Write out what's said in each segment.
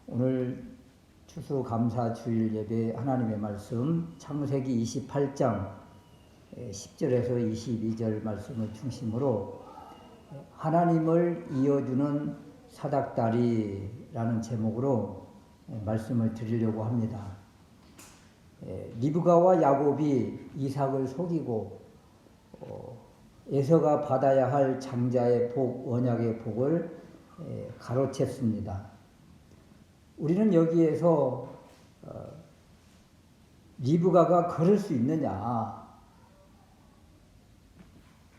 오늘 추수감사주일 예배 하나님의 말씀 창세기 28장 10절에서 22절 말씀을 중심으로 하나님을 이어주는 사닥다리라는 제목으로 말씀을 드리려고 합니다. 리브가와 야곱이 이삭을 속이고 에서가 받아야 할 장자의 복, 언약의 복을 가로챘습니다. 우리는 여기에서 리브가가 그럴 수 있느냐,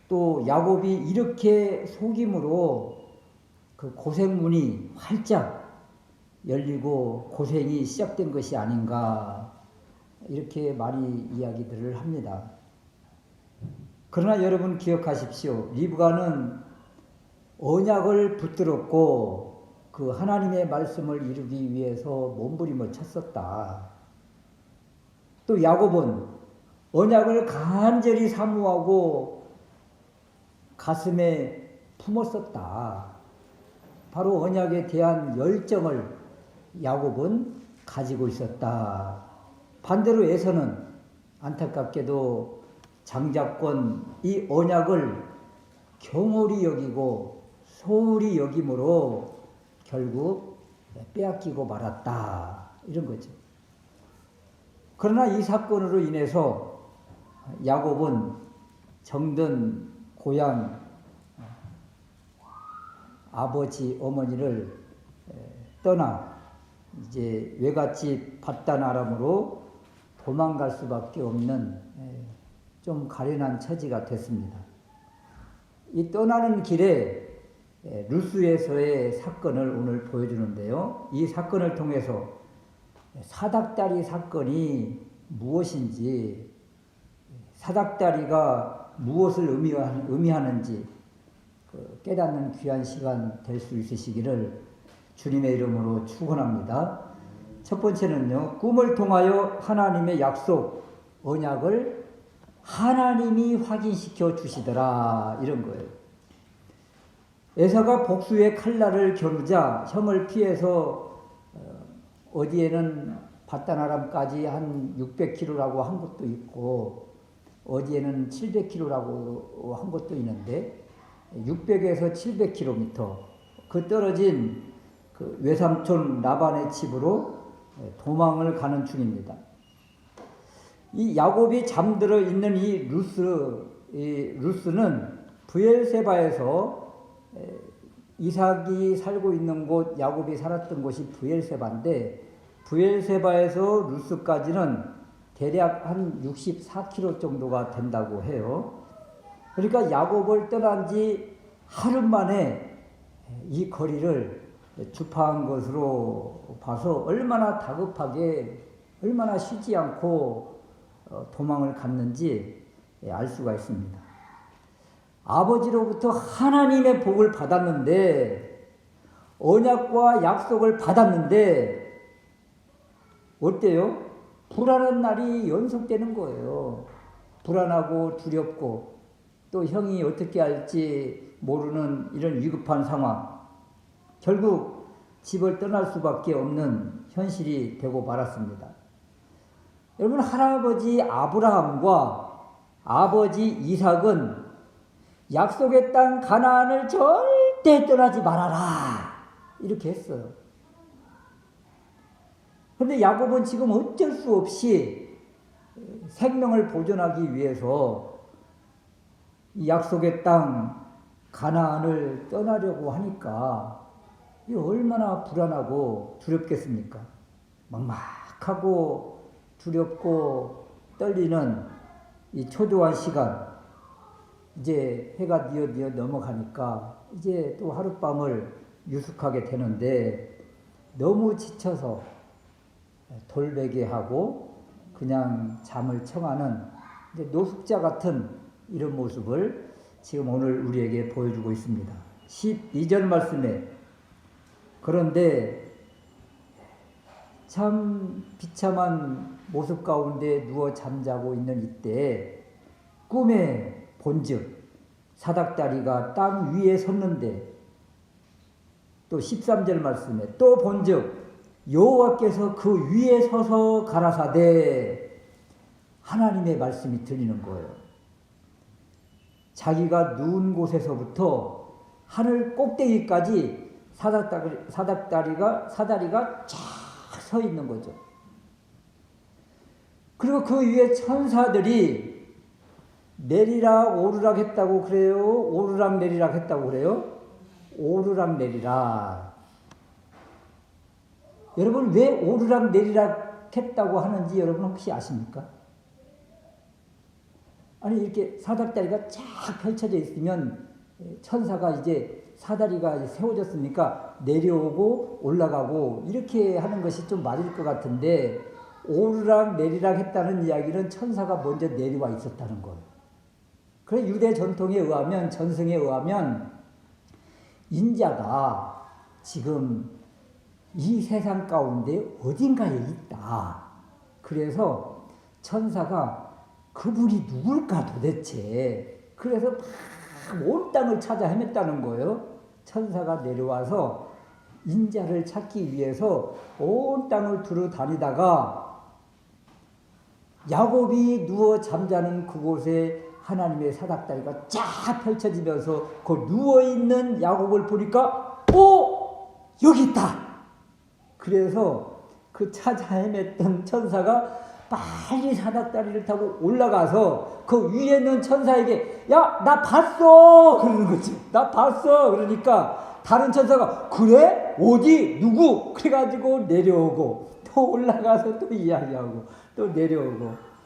또 야곱이 이렇게 속임으로 그 고생문이 활짝 열리고 고생이 시작된 것이 아닌가, 이렇게 많이 이야기들을 합니다. 그러나 여러분 기억하십시오. 리브가는 언약을 붙들었고 그 하나님의 말씀을 이루기 위해서 몸부림을 쳤었다. 또 야곱은 언약을 간절히 사모하고 가슴에 품었었다. 바로 언약에 대한 열정을 야곱은 가지고 있었다. 반대로 에서는 안타깝게도 장자권 이 언약을 경홀히 여기고 소홀히 여김으로 결국 빼앗기고 말았다, 이런 거죠. 그러나 이 사건으로 인해서 야곱은 정든 고향 아버지 어머니를 떠나 이제 외갓집 밧단 아람으로 도망갈 수밖에 없는 좀 가련한 처지가 됐습니다. 이 떠나는 길에 루스에서의 사건을 오늘 보여주는데요. 이 사건을 통해서 사닥다리 사건이 무엇인지, 사닥다리가 무엇을 의미하는지 깨닫는 귀한 시간 될 수 있으시기를 주님의 이름으로 축원합니다. 첫 번째는요, 꿈을 통하여 하나님의 약속, 언약을 하나님이 확인시켜 주시더라, 이런 거예요. 에서가 복수의 칼날을 겨누자 형을 피해서 어디에는 밧단 아람까지 한 600km라고 한 곳도 있고 어디에는 700km라고 한 곳도 있는데 600에서 700km 그 떨어진 그 외삼촌 라반의 집으로 도망을 가는 중입니다. 이 야곱이 잠들어 있는 이 루스는 브엘세바에서 이삭이 살고 있는 곳, 야곱이 살았던 곳이 브엘세바인데 브엘세바에서 루스까지는 대략 한 64km 정도가 된다고 해요. 그러니까 야곱을 떠난 지 하루 만에 이 거리를 주파한 것으로 봐서 얼마나 다급하게, 얼마나 쉬지 않고 도망을 갔는지 알 수가 있습니다. 아버지로부터 하나님의 복을 받았는데, 언약과 약속을 받았는데 어때요? 불안한 날이 연속되는 거예요. 불안하고 두렵고 또 형이 어떻게 할지 모르는 이런 위급한 상황, 결국 집을 떠날 수밖에 없는 현실이 되고 말았습니다. 여러분, 할아버지 아브라함과 아버지 이삭은 약속의 땅 가나안을 절대 떠나지 말아라, 이렇게 했어요. 그런데 야곱은 지금 어쩔 수 없이 생명을 보존하기 위해서 이 약속의 땅 가나안을 떠나려고 하니까 이 얼마나 불안하고 두렵겠습니까? 막막하고 두렵고 떨리는 이 초조한 시간, 이제 해가 뉘어 넘어가니까 이제 또 하룻밤을 유숙하게 되는데 너무 지쳐서 돌베개하고 그냥 잠을 청하는 이제 노숙자 같은 이런 모습을 지금 오늘 우리에게 보여주고 있습니다. 12절 말씀에 그런데 참 비참한 모습 가운데 누워 잠자고 있는 이때 꿈에 본즉 사닥다리가 땅 위에 섰는데, 또 13절 말씀에 또 본즉 여호와께서 그 위에 서서 가라사대 하나님의 말씀이 들리는 거예요. 자기가 누운 곳에서부터 하늘 꼭대기까지 사다리가 쫙 서 있는 거죠. 그리고 그 위에 천사들이 내리락 오르락 했다고 그래요? 오르락 내리락 했다고 그래요? 오르락 내리락. 여러분 왜 오르락 내리락 했다고 하는지 여러분 혹시 아십니까? 아니 이렇게 사닥다리가 쫙 펼쳐져 있으면 천사가 이제 사다리가 세워졌으니까 내려오고 올라가고 이렇게 하는 것이 좀 맞을 것 같은데 오르락 내리락 했다는 이야기는 천사가 먼저 내려와 있었다는 거예요. 그래 유대 전통에 의하면 전승에 의하면 인자가 지금 이 세상 가운데 어딘가에 있다. 그래서 천사가 그분이 누굴까 도대체. 그래서 막 온 땅을 찾아 헤맸다는 거예요. 천사가 내려와서 인자를 찾기 위해서 온 땅을 두루 다니다가 야곱이 누워 잠자는 그곳에 하나님의 사닥다리가 쫙 펼쳐지면서 그 누워있는 야곱을 보니까 여기 있다. 그래서 그 찾아 헤맸던 천사가 빨리 사닥다리를 타고 올라가서 그 위에 있는 천사에게 야, 나 봤어! 그러는 거지. 나 봤어! 그러니까 다른 천사가 그래? 어디? 누구? 그래가지고 내려오고 또 올라가서 또 이야기하고 또 내려오고.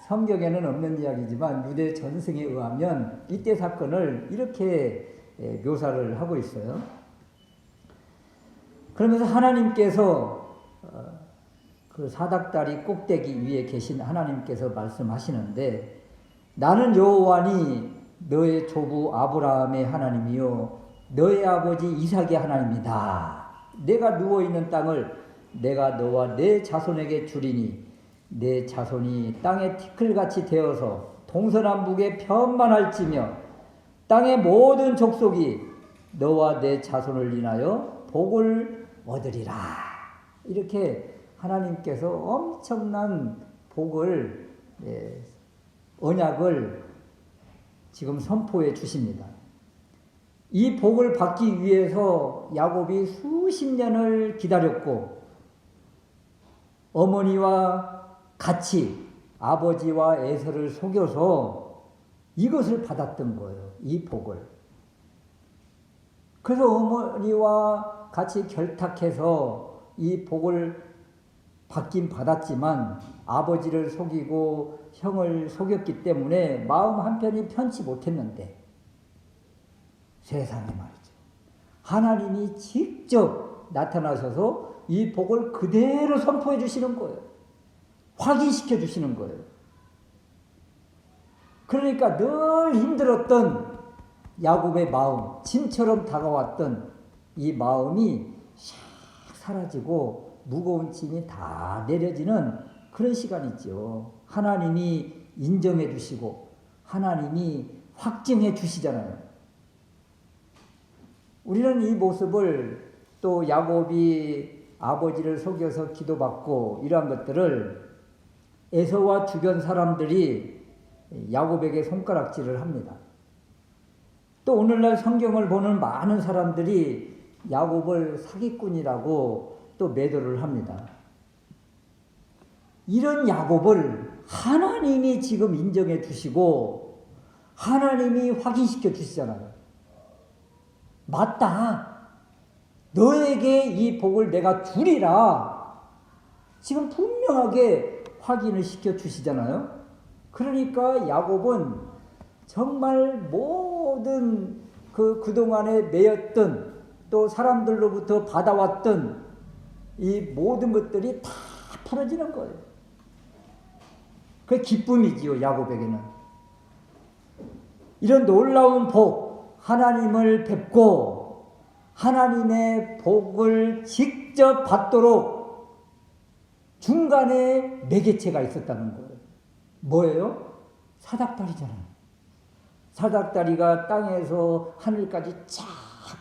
성경에는 없는 이야기지만 유대 전승에 의하면 이때 사건을 이렇게 묘사를 하고 있어요. 그러면서 하나님께서 그 사닥다리 꼭대기 위에 계신 하나님께서 말씀하시는데 나는 여호와니 너의 조부 아브라함의 하나님이요 너의 아버지 이삭의 하나님이다. 내가 누워있는 땅을 내가 너와 내 자손에게 주리니 내 자손이 땅의 티끌같이 되어서 동서남북에 편만할지며 땅의 모든 족속이 너와 내 자손을 인하여 복을 얻으리라. 이렇게 하나님께서 엄청난 복을 언약을 지금 선포해 주십니다. 이 복을 받기 위해서 야곱이 수십 년을 기다렸고 어머니와 같이 아버지와 에서를 속여서 이것을 받았던 거예요. 이 복을. 그래서 어머니와 같이 결탁해서 이 복을 받긴 받았지만 아버지를 속이고 형을 속였기 때문에 마음 한편이 편치 못했는데 세상에 말이죠. 하나님이 직접 나타나셔서 이 복을 그대로 선포해 주시는 거예요. 확인시켜 주시는 거예요. 그러니까 늘 힘들었던 야곱의 마음, 짐처럼 다가왔던 이 마음이 샥 사라지고 무거운 짐이 다 내려지는 그런 시간이죠. 하나님이 인정해 주시고 하나님이 확증해 주시잖아요. 우리는 이 모습을 또 야곱이 아버지를 속여서 기도받고 이러한 것들을 에서와 주변 사람들이 야곱에게 손가락질을 합니다. 또 오늘날 성경을 보는 많은 사람들이 야곱을 사기꾼이라고 또 매도를 합니다. 이런 야곱을 하나님이 지금 인정해 주시고 하나님이 확인시켜 주시잖아요. 맞다. 너에게 이 복을 내가 주리라. 지금 분명하게 확인을 시켜 주시잖아요. 그러니까 야곱은 정말 모든 그동안에 매였던 또 사람들로부터 받아왔던 이 모든 것들이 다 풀어지는 거예요. 그게 기쁨이지요, 야곱에게는. 이런 놀라운 복, 하나님을 뵙고 하나님의 복을 직접 받도록 중간에 매개체가 있었다는 거예요. 뭐예요? 사닥다리잖아요. 사닥다리가 땅에서 하늘까지 쫙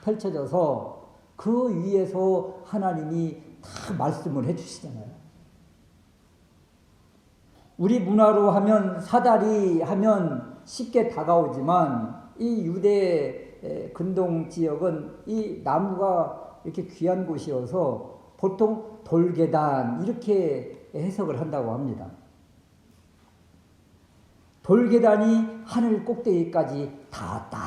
펼쳐져서 그 위에서 하나님이 다 말씀을 해주시잖아요. 우리 문화로 하면 사다리 하면 쉽게 다가오지만 이 유대 근동 지역은 이 나무가 이렇게 귀한 곳이어서 보통 돌계단 이렇게 해석을 한다고 합니다. 돌계단이 하늘 꼭대기까지 닿았다.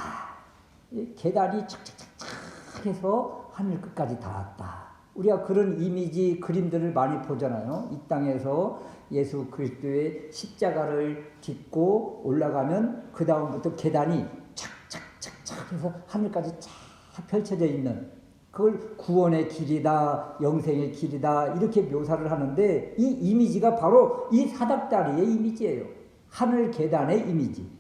계단이 착착착착 해서 하늘 끝까지 닿았다. 우리가 그런 이미지 그림들을 많이 보잖아요. 이 땅에서 예수 그리스도의 십자가를 딛고 올라가면 그 다음부터 계단이 착착착착 해서 하늘까지 쫙 펼쳐져 있는, 그걸 구원의 길이다, 영생의 길이다 이렇게 묘사를 하는데, 이 이미지가 바로 이 사닥다리의 이미지예요. 하늘 계단의 이미지.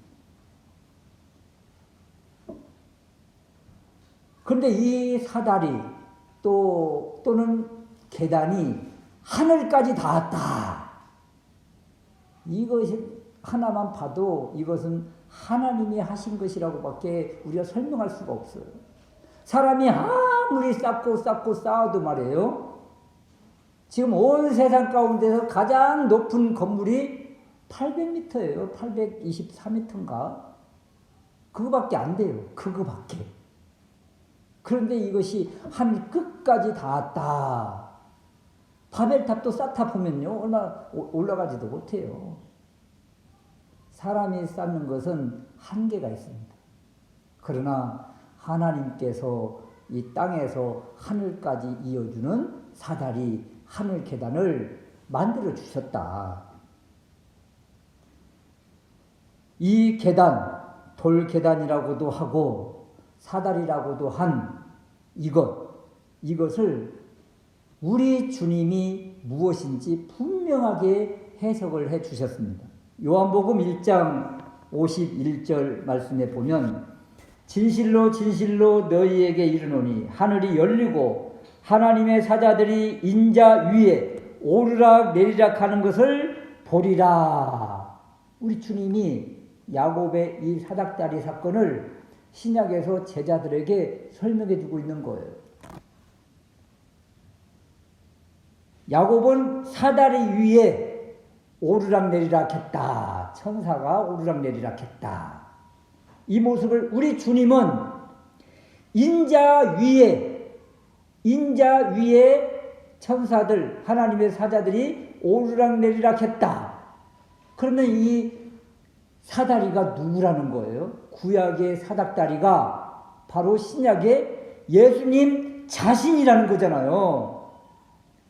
그런데 이 사다리 또는 계단이 하늘까지 닿았다. 이것이 하나만 봐도 이것은 하나님이 하신 것이라고밖에 우리가 설명할 수가 없어요. 사람이 아무리 쌓아도 말이에요. 지금 온 세상 가운데서 가장 높은 건물이 800m예요. 824m인가? 그거밖에 안 돼요. 그거밖에. 그런데 이것이 하늘 끝까지 닿았다. 바벨탑도 쌓다 보면요, 얼마 올라가지도 못해요. 사람이 쌓는 것은 한계가 있습니다. 그러나 하나님께서 이 땅에서 하늘까지 이어주는 사다리, 하늘 계단을 만들어 주셨다. 이 계단, 돌 계단이라고도 하고 사다리라고도 한 이것을 우리 주님이 무엇인지 분명하게 해석을 해 주셨습니다. 요한복음 1장 51절 말씀에 보면, 진실로 진실로 너희에게 이르노니 하늘이 열리고 하나님의 사자들이 인자 위에 오르락 내리락 하는 것을 보리라. 우리 주님이 야곱의 이 사닥다리 사건을 신약에서 제자들에게 설명해 주고 있는 거예요. 야곱은 사다리 위에 오르락 내리락 했다. 천사가 오르락 내리락 했다. 이 모습을 우리 주님은 인자 위에 천사들, 하나님의 사자들이 오르락 내리락 했다. 그러면 이 사다리가 누구라는 거예요? 구약의 사닥다리가 바로 신약의 예수님 자신이라는 거잖아요.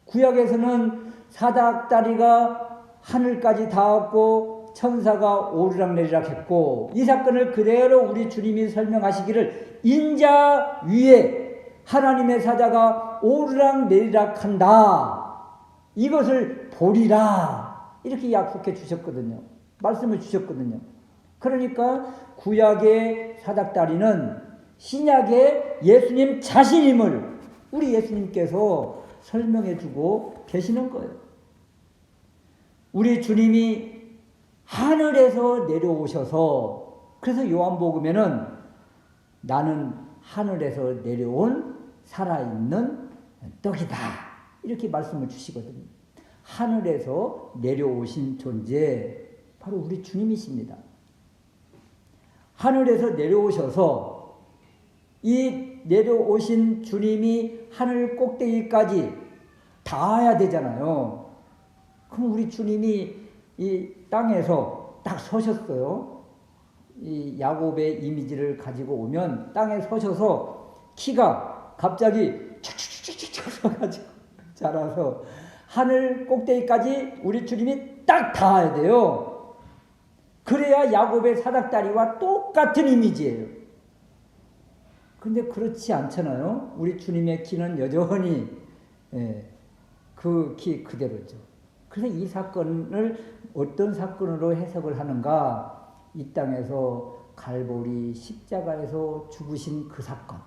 구약에서는 사닥다리가 하늘까지 닿았고 천사가 오르락내리락 했고, 이 사건을 그대로 우리 주님이 설명하시기를 인자 위에 하나님의 사자가 오르락내리락 한다. 이것을 보리라. 이렇게 약속해 주셨거든요. 말씀을 주셨거든요. 그러니까 구약의 사닥다리는 신약의 예수님 자신임을 우리 예수님께서 설명해 주고 계시는 거예요. 우리 주님이 하늘에서 내려오셔서, 그래서 요한복음에는 나는 하늘에서 내려온 살아있는 떡이다 이렇게 말씀을 주시거든요. 하늘에서 내려오신 존재 바로 우리 주님이십니다. 하늘에서 내려오셔서 이 내려오신 주님이 하늘 꼭대기까지 닿아야 되잖아요. 그럼 우리 주님이 이 땅에서 딱 서셨어요. 이 야곱의 이미지를 가지고 오면 땅에 서셔서 키가 갑자기 축축축축 서가지고 자라서 하늘 꼭대기까지 우리 주님이 딱 닿아야 돼요. 그래야 야곱의 사닥다리와 똑같은 이미지예요. 근데 그렇지 않잖아요. 우리 주님의 키는 여전히 그 키 그대로죠. 그래서 이 사건을 어떤 사건으로 해석을 하는가? 이 땅에서 갈보리 십자가에서 죽으신 그 사건.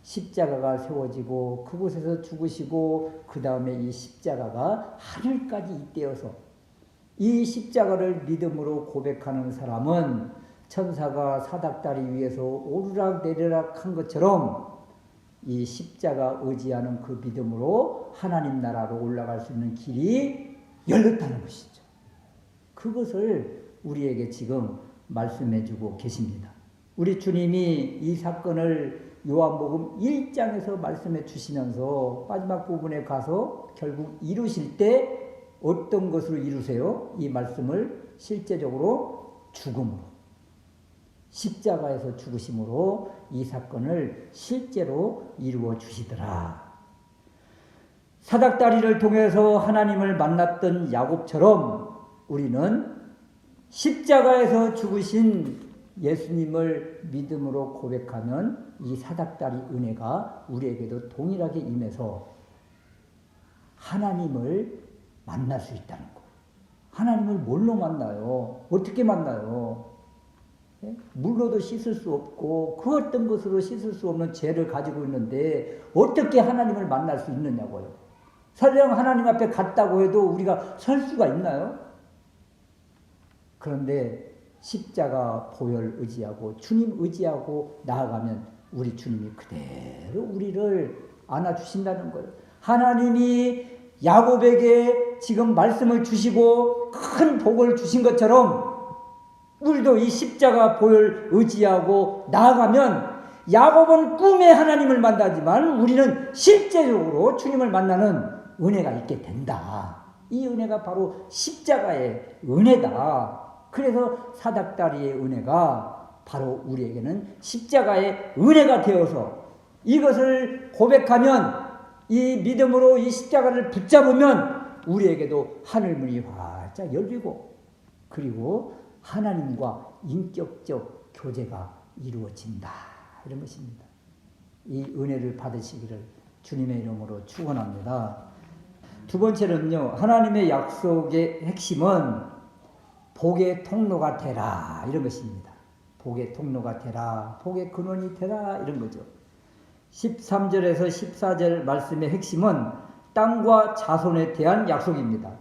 십자가가 세워지고 그곳에서 죽으시고 그 다음에 이 십자가가 하늘까지 잇대어서 이 십자가를 믿음으로 고백하는 사람은 천사가 사닥다리 위에서 오르락 내리락 한 것처럼 이 십자가 의지하는 그 믿음으로 하나님 나라로 올라갈 수 있는 길이 열렸다는 것이죠. 그것을 우리에게 지금 말씀해 주고 계십니다. 우리 주님이 이 사건을 요한복음 1장에서 말씀해 주시면서 마지막 부분에 가서 결국 이루실 때 어떤 것으로 이루세요? 이 말씀을 실제적으로 죽음으로, 십자가에서 죽으심으로 이 사건을 실제로 이루어 주시더라. 사닥다리를 통해서 하나님을 만났던 야곱처럼 우리는 십자가에서 죽으신 예수님을 믿음으로 고백하면 이 사닥다리 은혜가 우리에게도 동일하게 임해서 하나님을 만날 수 있다는 거. 하나님을 뭘로 만나요? 어떻게 만나요? 물로도 씻을 수 없고 그 어떤 것으로 씻을 수 없는 죄를 가지고 있는데 어떻게 하나님을 만날 수 있느냐고요. 설령 하나님 앞에 갔다고 해도 우리가 설 수가 있나요? 그런데 십자가 보혈 의지하고 주님 의지하고 나아가면 우리 주님이 그대로 우리를 안아주신다는 거예요. 하나님이 야곱에게 지금 말씀을 주시고 큰 복을 주신 것처럼 우리도 이 십자가 보혈 의지하고 나아가면 야곱은 꿈에 하나님을 만나지만 우리는 실제적으로 주님을 만나는 은혜가 있게 된다. 이 은혜가 바로 십자가의 은혜다. 그래서 사닥다리의 은혜가 바로 우리에게는 십자가의 은혜가 되어서 이것을 고백하면 이 믿음으로 이 십자가를 붙잡으면 우리에게도 하늘문이 활짝 열리고 그리고 하나님과 인격적 교제가 이루어진다. 이런 것입니다. 이 은혜를 받으시기를 주님의 이름으로 축원합니다. 두 번째는요. 하나님의 약속의 핵심은 복의 통로가 되라 이런 것입니다. 복의 통로가 되라, 복의 근원이 되라 이런 거죠. 13절에서 14절 말씀의 핵심은 땅과 자손에 대한 약속입니다.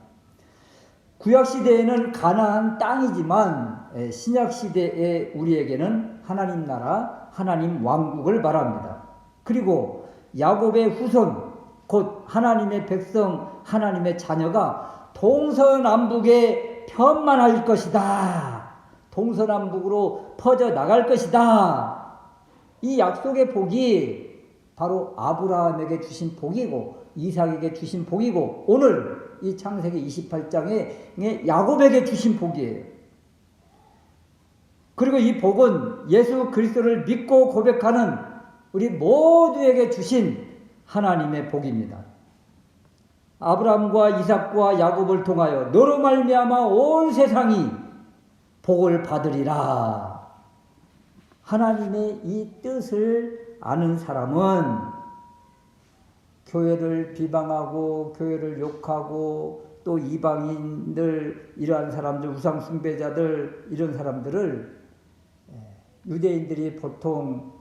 구약시대에는 가나안 땅이지만 신약시대에 우리에게는 하나님 나라, 하나님 왕국을 말합니다. 그리고 야곱의 후손, 곧 하나님의 백성, 하나님의 자녀가 동서남북에 편만할 것이다. 동서남북으로 퍼져나갈 것이다. 이 약속의 복이 바로 아브라함에게 주신 복이고 이삭에게 주신 복이고 오늘 이 창세기 28장에 야곱에게 주신 복이에요. 그리고 이 복은 예수 그리스도를 믿고 고백하는 우리 모두에게 주신 하나님의 복입니다. 아브라함과 이삭과 야곱을 통하여 너로 말미암아 온 세상이 복을 받으리라. 하나님의 이 뜻을 아는 사람은 교회를 비방하고 교회를 욕하고 또 이방인들 이러한 사람들 우상 숭배자들 이런 사람들을 유대인들이 보통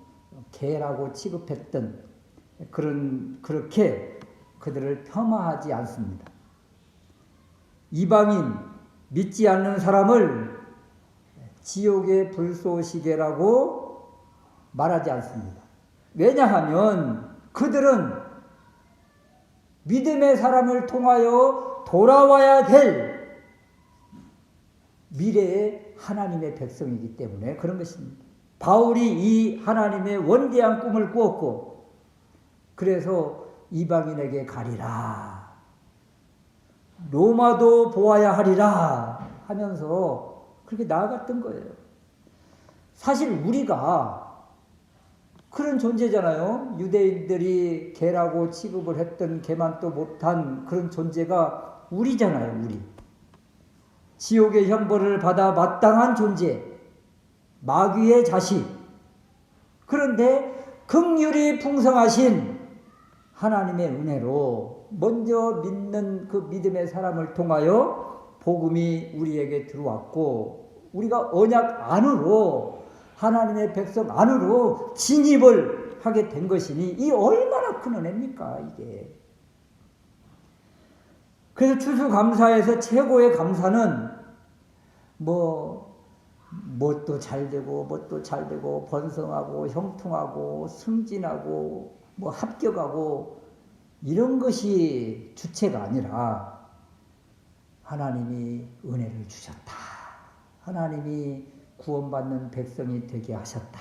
개라고 취급했던 그렇게 그들을 폄하하지 않습니다. 이방인 믿지 않는 사람을 지옥의 불쏘시개라고 말하지 않습니다. 왜냐하면 그들은 믿음의 사람을 통하여 돌아와야 될 미래의 하나님의 백성이기 때문에 그런 것입니다. 바울이 이 하나님의 원대한 꿈을 꾸었고 그래서 이방인에게 가리라. 로마도 보아야 하리라 하면서 그렇게 나아갔던 거예요. 사실 우리가 그런 존재잖아요. 유대인들이 개라고 취급을 했던 개만도 못한 그런 존재가 우리잖아요. 우리. 지옥의 형벌을 받아 마땅한 존재. 마귀의 자식. 그런데 긍휼이 풍성하신 하나님의 은혜로 먼저 믿는 그 믿음의 사람을 통하여 복음이 우리에게 들어왔고 우리가 언약 안으로 하나님의 백성 안으로 진입을 하게 된 것이니 이 얼마나 큰 은혜입니까 이게. 그래서 추수감사에서 최고의 감사는 뭣도 잘 되고 번성하고 형통하고 승진하고 뭐 합격하고 이런 것이 주체가 아니라 하나님이 은혜를 주셨다. 하나님이 구원받는 백성이 되게 하셨다.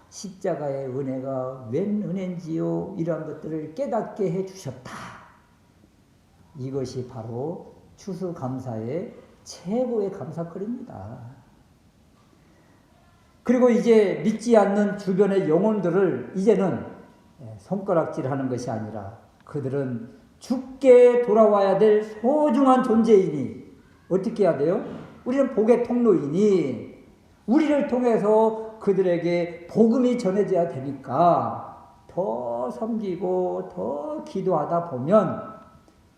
십자가의 은혜가 웬 은혜인지요? 이러한 것들을 깨닫게 해주셨다. 이것이 바로 추수감사의 최고의 감사거리입니다. 그리고 이제 믿지 않는 주변의 영혼들을 이제는 손가락질하는 것이 아니라 그들은 죽게 돌아와야 될 소중한 존재이니 어떻게 해야 돼요? 우리는 복의 통로이니 우리를 통해서 그들에게 복음이 전해져야 되니까 더 섬기고 더 기도하다 보면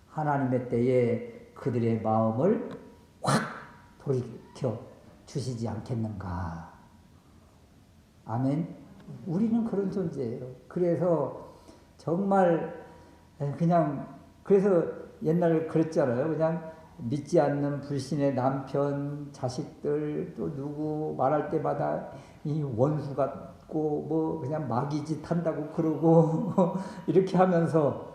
하나님의 때에 그들의 마음을 확 돌이켜 주시지 않겠는가. 아멘. 우리는 그런 존재예요. 그래서 정말 그냥 그래서 옛날에 그랬잖아요. 그냥 믿지 않는 불신의 남편, 자식들 또 누구 말할 때마다 이 원수 같고 뭐 그냥 마귀짓 한다고 그러고 이렇게 하면서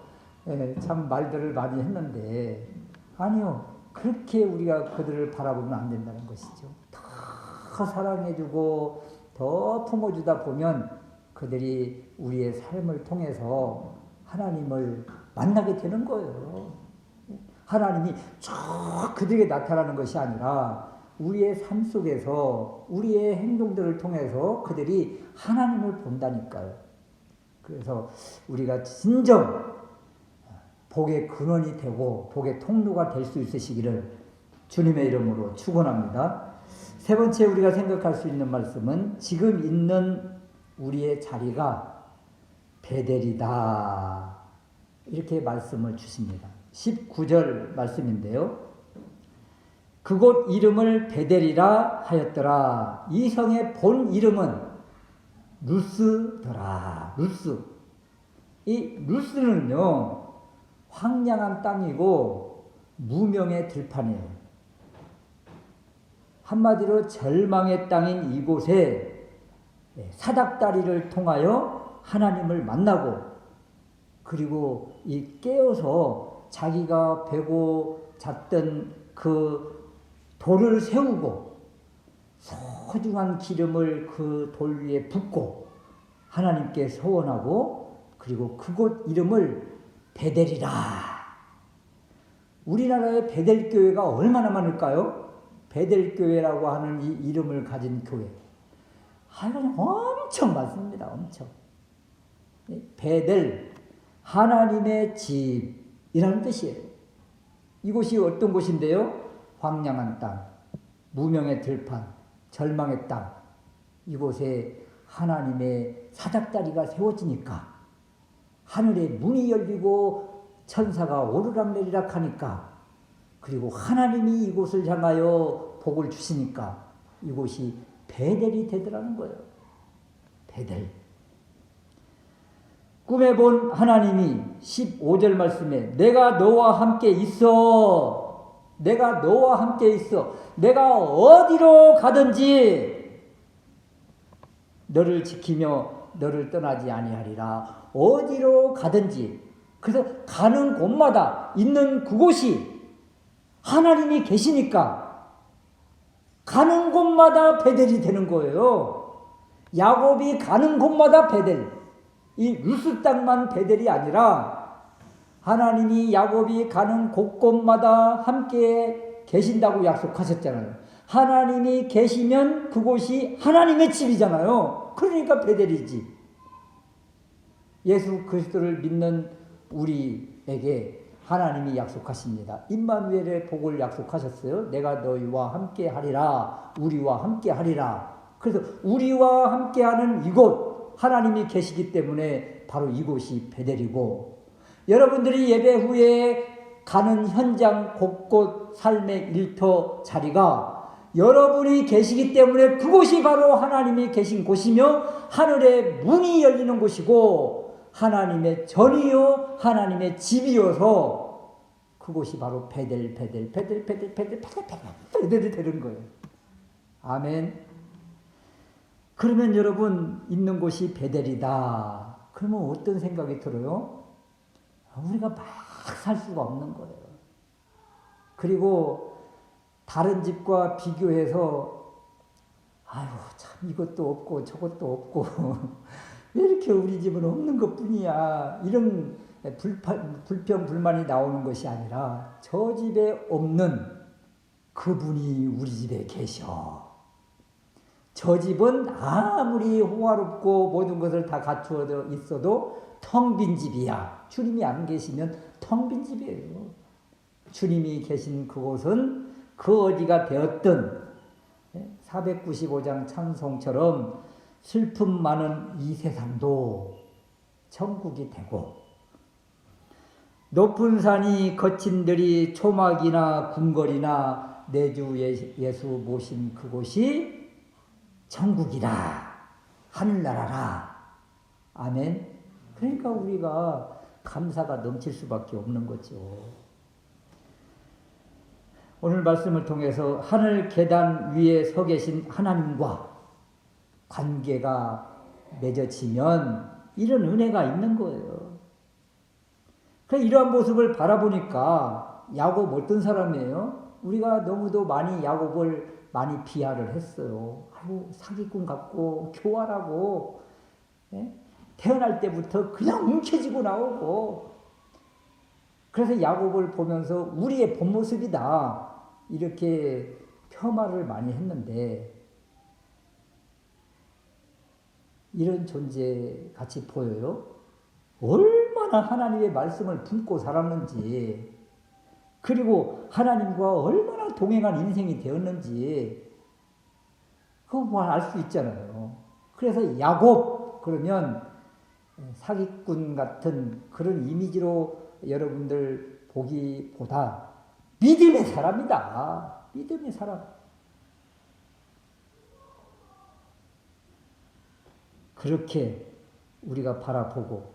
참 말들을 많이 했는데 아니요. 그렇게 우리가 그들을 바라보면 안 된다는 것이죠. 더 사랑해주고 더 품어주다 보면 그들이 우리의 삶을 통해서 하나님을 만나게 되는 거예요. 하나님이 쭉 그들에게 나타나는 것이 아니라 우리의 삶 속에서 우리의 행동들을 통해서 그들이 하나님을 본다니까요. 그래서 우리가 진정 복의 근원이 되고 복의 통로가 될 수 있으시기를 주님의 이름으로 축원합니다. 세 번째 우리가 생각할 수 있는 말씀은 지금 있는 우리의 자리가 베델이다. 이렇게 말씀을 주십니다. 19절 말씀인데요. 그곳 이름을 베델이라 하였더라. 이 성의 본 이름은 루스더라. 루스. 이 루스는요. 황량한 땅이고 무명의 들판이에요. 한마디로 절망의 땅인 이곳에 사닥다리를 통하여 하나님을 만나고 그리고 이 깨어서 자기가 베고 잤던 그 돌을 세우고 소중한 기름을 그 돌 위에 붓고 하나님께 소원하고 그리고 그곳 이름을 베델이라. 우리나라에 베델교회가 얼마나 많을까요? 베델교회라고 하는 이 이름을 가진 교회. 하여간 엄청 많습니다. 엄청. 베델, 하나님의 집이라는 뜻이에요. 이곳이 어떤 곳인데요? 황량한 땅, 무명의 들판, 절망의 땅. 이곳에 하나님의 사닥다리가 세워지니까 하늘에 문이 열리고 천사가 오르락내리락 하니까 그리고 하나님이 이곳을 향하여 복을 주시니까 이곳이 베델이 되더라는 거예요. 베델. 꿈에 본 하나님이 15절 말씀에 내가 너와 함께 있어. 내가 너와 함께 있어. 내가 어디로 가든지 너를 지키며 너를 떠나지 아니하리라. 어디로 가든지. 그래서 가는 곳마다 있는 그곳이 하나님이 계시니까 가는 곳마다 베델이 되는 거예요. 야곱이 가는 곳마다 베델. 이 루스 땅만 베델이 아니라 하나님이 야곱이 가는 곳곳마다 함께 계신다고 약속하셨잖아요. 하나님이 계시면 그곳이 하나님의 집이잖아요. 그러니까 베델이지. 예수 그리스도를 믿는 우리에게 하나님이 약속하십니다. 임마누엘의 복을 약속하셨어요. 내가 너희와 함께 하리라. 우리와 함께 하리라. 그래서 우리와 함께하는 이곳 하나님이 계시기 때문에 바로 이곳이 베델이고 여러분들이 예배 후에 가는 현장 곳곳 삶의 일터 자리가 여러분이 계시기 때문에 그곳이 바로 하나님이 계신 곳이며 하늘의 문이 열리는 곳이고 하나님의 전이요 하나님의 집이어서 그곳이 바로 베델이 되는 거예요. 아멘. 그러면 여러분 있는 곳이 베델이다. 그러면 어떤 생각이 들어요? 우리가 막 살 수가 없는 거예요. 그리고 다른 집과 비교해서 아유 참 이것도 없고 저것도 없고 왜 이렇게 우리 집은 없는 것뿐이야, 이런 불평 불만이 나오는 것이 아니라 저 집에 없는 그분이 우리 집에 계셔. 저 집은 아무리 호화롭고 모든 것을 다 갖추어 있어도 텅 빈 집이야. 주님이 안 계시면 텅 빈 집이에요. 주님이 계신 그곳은 그 어디가 되었든 495장 찬송처럼 슬픔 많은 이 세상도 천국이 되고, 높은 산이 거친 들이 초막이나 궁궐이나 내주 예수 모신 그곳이 천국이라, 하늘나라라. 아멘. 그러니까 우리가 감사가 넘칠 수밖에 없는 거죠. 오늘 말씀을 통해서 하늘 계단 위에 서 계신 하나님과 관계가 맺어지면 이런 은혜가 있는 거예요. 그래서 이러한 모습을 바라보니까 야곱 어떤 사람이에요? 우리가 너무도 많이 야곱을 많이 비하를 했어요. 아유, 사기꾼 같고 교활하고, 태어날 때부터 그냥 움켜쥐고 나오고. 그래서 야곱을 보면서 우리의 본 모습이다, 이렇게 폄하를 많이 했는데, 이런 존재 같이 보여요? 얼마나 하나님의 말씀을 품고 살았는지, 그리고 하나님과 얼마나 동행한 인생이 되었는지 그거 알 수 있잖아요. 그래서 야곱 그러면 사기꾼 같은 그런 이미지로 여러분들 보기보다 믿음의 사람이다. 믿음의 사람. 그렇게 우리가 바라보고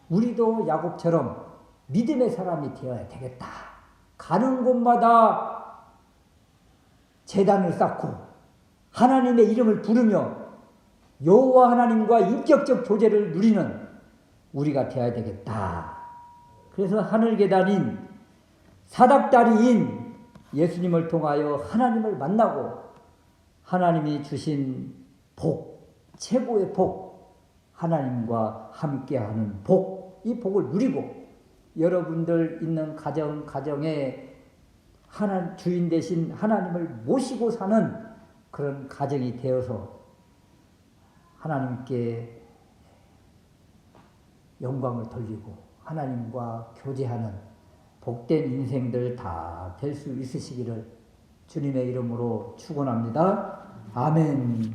우리도 야곱처럼 믿음의 사람이 되어야 되겠다. 가는 곳마다 제단을 쌓고 하나님의 이름을 부르며 여호와 하나님과 인격적 교제를 누리는 우리가 되어야 되겠다. 그래서 하늘 계단인 사닥다리인 예수님을 통하여 하나님을 만나고 하나님이 주신 복, 최고의 복, 하나님과 함께하는 복, 이 복을 누리고 여러분들 있는 가정에 주인 되신 하나님을 모시고 사는 그런 가정이 되어서 하나님께 영광을 돌리고 하나님과 교제하는 복된 인생들 다 될 수 있으시기를 주님의 이름으로 축원합니다. 아멘.